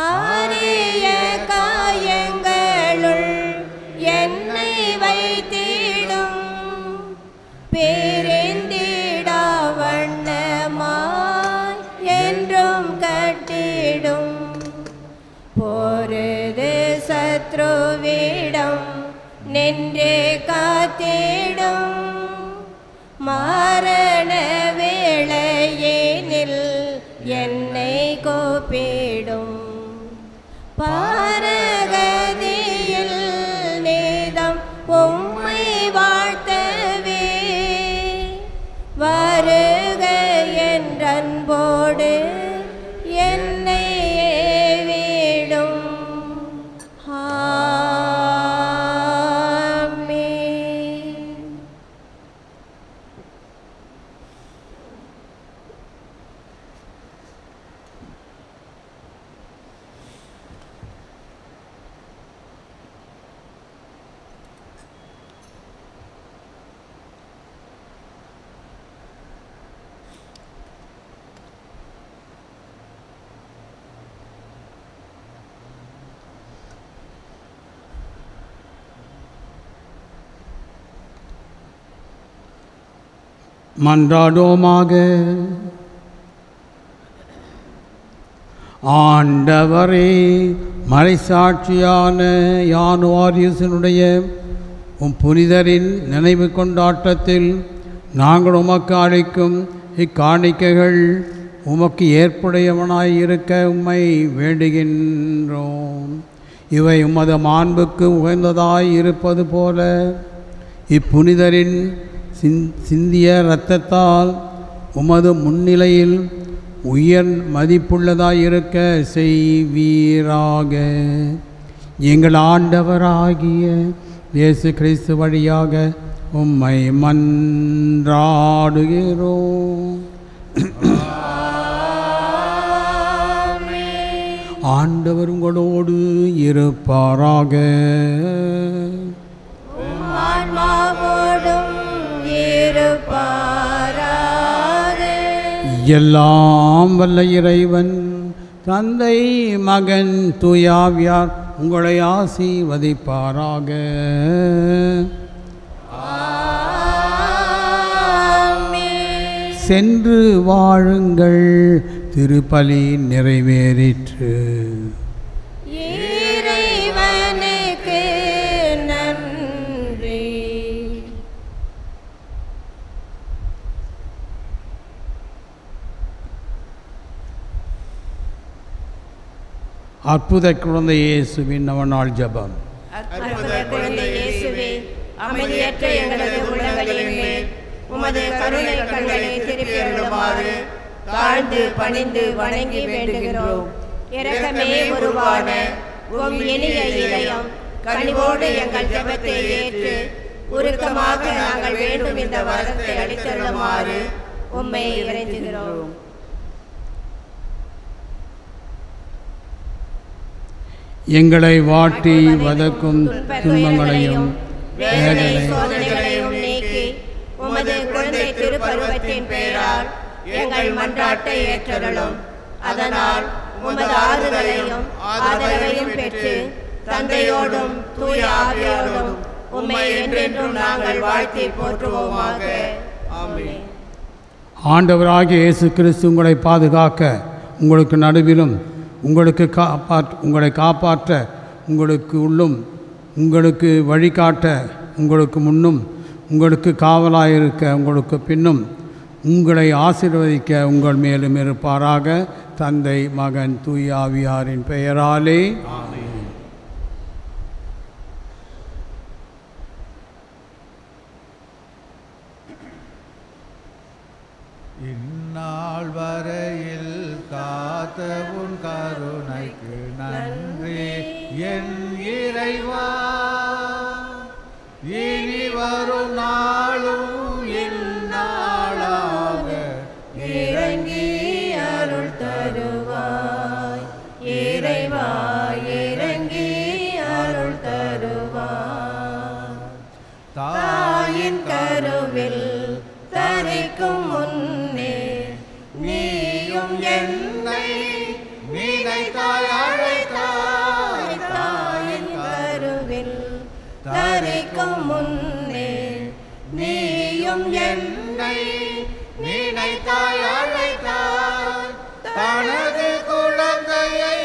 ஆரிய காயங்களுள் என்னை வைத்திடும், பிரிந்திடா வண்ணமாய் என்றும் கட்டிடும், பொருது சத்ருவிடம் நின்று காத்திடும், மரண வேளையினில் என்னை கூப்பிடும், பாரகதியில் நீதம் உம்மை வாழ்த்தவே, வருக என்றன்போடு என்னை ஏவிடும். ஆமென். மன்றாடுவோமாக. ஆண்டவரே, மறைசாட்சியான யானுவாரியசனுடைய புனிதரின் நினைவு கொண்டாட்டத்தில் நாங்கள் உமக்கு அளிக்கும் இக்காணிக்கைகள் உமக்கு ஏற்புடையவனாய் இருக்க உம்மை வேண்டுகின்றோம். இவை உமது மாண்புக்கு உகந்ததாய் இருப்பது போல இப்புனிதரின் சிந்திய இரத்தத்தால் உமது முன்னிலையில் உயர் மதிப்புள்ளதாய் இருக்க செய்வீராக. எங்கள் ஆண்டவராகிய இயேசு கிறிஸ்து வழியாக உம்மை மன்றாடுகிறோம். ஆண்டவர் உங்களோடு இருப்பாராக. ஆன்மாவோடும் இருப்பாராக. எல்லாம் வல்ல இறைவன் தந்தை, மகன், தூயாவியார் உங்களை ஆசீர்வதிப்பாராக. ஆமென். சென்று வாழுங்கள், திருப்பலி நிறைவேறிற்று. இறைவனுக்கு நன்றி. அற்புத குழந்தை இயேசுவின் நவநாள் ஜெபம். அற்புத குழந்தை இயேசுவே, அமைதியற்ற எங்களது உள்ளங்களின் மேல் உமது கருணை கண்களை திருப்பி அருளுமாறு தாழ்ந்து பணிந்து வணங்கி வேண்டுகிறோம். இரக்கமே உருவான உம் எளிய இதயம் கனிவோடு எங்கள் ஜெபத்தை ஏற்று உருக்கமாக நாங்கள் வேண்டும் இந்த வரத்தை அளித்தருளுமாறு உம்மை இறைஞ்சுகிறோம். எங்களை வாட்டி வதக்கும் துன்பங்களையும் வேதனை சோதனைகளையும் நீக்கி உமது குழந்தை திருப்பருவத்தின் பெயரால் எங்கள் மன்றாட்டை ஏற்றருளும். அதனால் உமது ஆறுதலையும் ஆதரவையும் பெற்று தந்தையோடும் தூய ஆவியோடும் உம்மை என்றென்றும் நாங்கள் வாழ்த்தி போற்றுவோமாக. ஆமென். ஆண்டவராகிய இயேசு கிறிஸ்து உங்களை பாதுகாக்க, உங்களுக்கு நடுவிலும் உங்களை காப்பாற்ற, உங்களுக்கு உள்ளும், உங்களுக்கு வழிகாட்ட, உங்களுக்கு முன்னும், உங்களுக்கு காவலாயிருக்க, உங்களுக்கு பின்னும், உங்களை ஆசீர்வதிக்க உங்கள் மேலும் இருப்பாராக. தந்தை, மகன், தூய ஆவியாரின் பெயராலே ஆமென். இந்நாள் வரையில் காத்த உன் கருணைக்கு நன்றி என் இறைவா. இனி வரும் நாளும் இந்நாளாக இறங்கி அருள் தருவாய் இறைவா, இறங்கி அருள் தருவாய். தாயின் கருவில் தரிக்கும் முன்னே நீயும் என்னை நினைத்தாய் அழைத்தாய். தாயின் கருவில் தரிக்கும் முன்னே நீயும் என்னை நினைத்தாய் அழைத்தாய். தனது குழந்தையை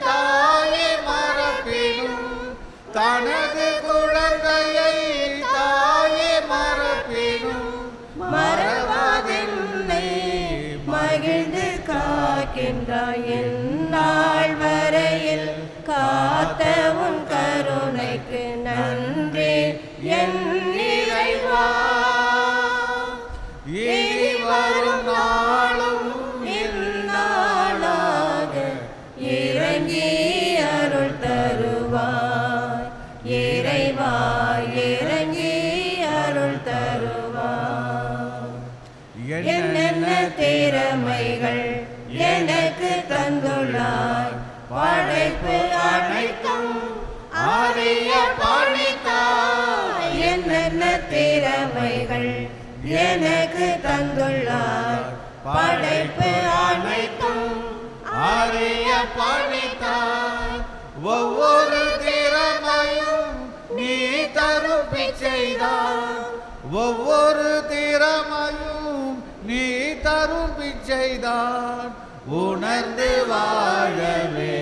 தாயே மறப்பினும், தனது குழந்தையை தாயே மறப்பினும் மறவாதென்னை மகிழ்ந்து காக்கின்றாய். எந்நாள் வரையில் காத்த உன் கருணைக்கு நன்றி என் இறைவா. இனி வரும் நாளும் இந்நாளாக இறங்கி அருள் தருவாய் இறைவா, இறங்கி அருள் தருவாய். என்னென்ன திறமைகள் எனக்கு தந்துள்ளாய், படைப்பு அனைத்தும் அறிய பணித்தாய். என்னென்ன திறமைகள் எனக்கு தந்துள்ளாய், படைப்பு அனைத்தும் அறிய பணித்தாய். ஒவ்வொரு திறமையும் நீ தரும் பிச்சைதான், ஒவ்வொரு திறமையும் நீ தரும் பிச்சைதான். உணர்ந்து வாழவே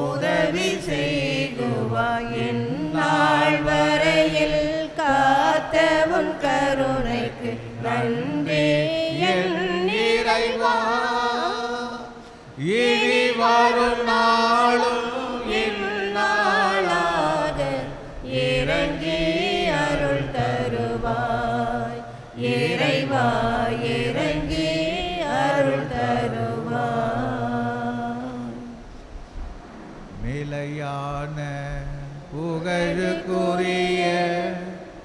உதவி செய்குவாய். எந்நாள் வரையில் காத்த உன் கருணைக்கு நன்றி என் இறைவா. இனி வரும் நாளும் இந்நாளாக இறங்கி அருள் தருவாய் இறைவா, இறங்கி அருள் தருவாய். நிலையான புகழுக்குரிய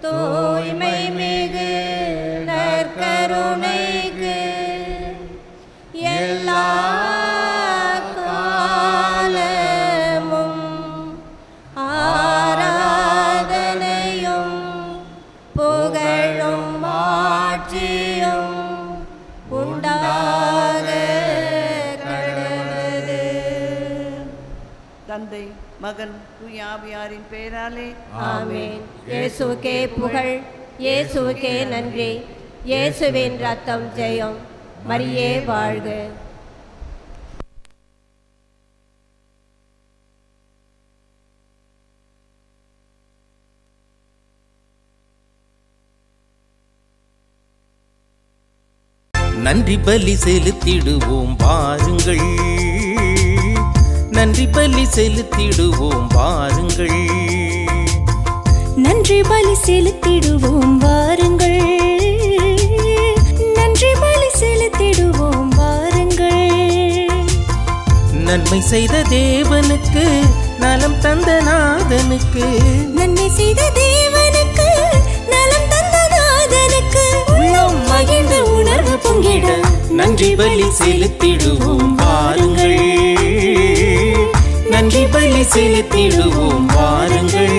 தூய்மை மிகு நற்கருணைக்கு எல்லா காலமும் ஆராதனையும் புகழும் மாட்சியும் உண்டாக கடவுளது. தந்தை, மகன், தூய ஆவியாரின் பெயராலே ஆமென். இயேசுவுக்கே புகழ், இயேசுவுக்கே நன்றி. இயேசுவின் ரத்தம் ஜெயம். மரியே வாழ்க. நன்றி பலி செலுத்திடுவோம் வாருங்கள், நன்றி பலி செலுத்திடுவோம் வாருங்கள். நன்றி பலி செலுத்திடுவோம் வாருங்கள். நன்றி பலி செலுத்திடுவோம் வாருங்கள். நன்மை செய்த தேவனுக்கு நலம் தந்த நாதனுக்கு நன்மை செய்த தேவனுக்கு நலம் தந்த நாதனுக்கு உள்ளம் மகிழ்ந்து உணர்வு பொங்கிட நன்றி பலி செலுத்திடுவோம் வாருங்கள். நன்றி பலி செலுத்திடுவோம் வாருங்கள்.